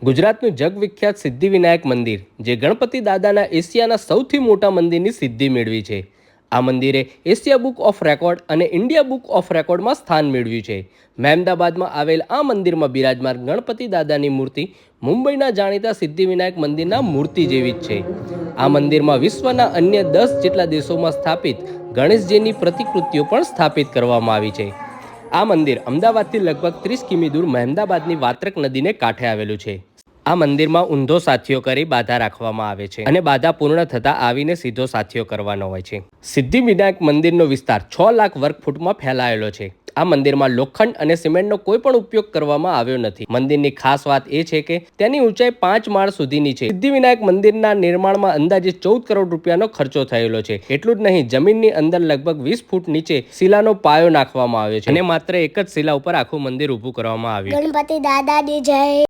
ગુજરાતનું જગવિખ્યાત સિદ્ધિવિનાયક મંદિર, જે ગણપતિ દાદાના એશિયાના સૌથી મોટા મંદિરની સિદ્ધિ મેળવી છે. આ મંદિરે એશિયા બુક ઓફ રેકોર્ડ અને ઇન્ડિયા બુક ઓફ રેકોર્ડમાં સ્થાન મેળવ્યું છે. મહેમદાબાદમાં આવેલ આ મંદિરમાં બિરાજમાન ગણપતિ દાદાની મૂર્તિ મુંબઈના જાણીતા સિદ્ધિવિનાયક મંદિરના મૂર્તિ જેવી જ છે. આ મંદિરમાં વિશ્વના અન્ય 10 જેટલા દેશોમાં સ્થાપિત ગણેશજીની પ્રતિકૃતિઓ પણ સ્થાપિત કરવામાં આવી છે. આ મંદિર અમદાવાદથી લગભગ 30 કિમી દૂર મહેમદાબાદની વાત્રક નદીને કાંઠે આવેલું છે. આ મંદિરમાં ઊંધો સાથીઓ કરી બાધા રાખવામાં આવે છે અને બાધા પૂર્ણ થતા આવીને સીધો સાથીઓ કરવાનો હોય છે. સિદ્ધિવિનાયક મંદિરનો વિસ્તાર 6 લાખ વર્ગ ફૂટમાં ફેલાયેલો છે. આ મંદિરમાં લોખંડ અને સિમેન્ટનો કોઈ પણ ઉપયોગ કરવામાં આવ્યો નથી. મંદિરની ખાસ વાત એ છે કે તેની ઊંચાઈ 5 માળ સુધીની છે. સિદ્ધિવિનાયક મંદિરના નિર્માણમાં અંદાજે 14 કરોડ રૂપિયાનો ખર્ચો થયેલો છે. એટલું જ નહીં, જમીનની અંદર લગભગ 20 ફૂટ નીચે શિલાનો પાયો નાખવામાં આવ્યો છે અને માત્ર એક જ શિલા ઉપર આખું મંદિર ઊભું કરવામાં આવ્યું. ગણપતિ દાદાની જય.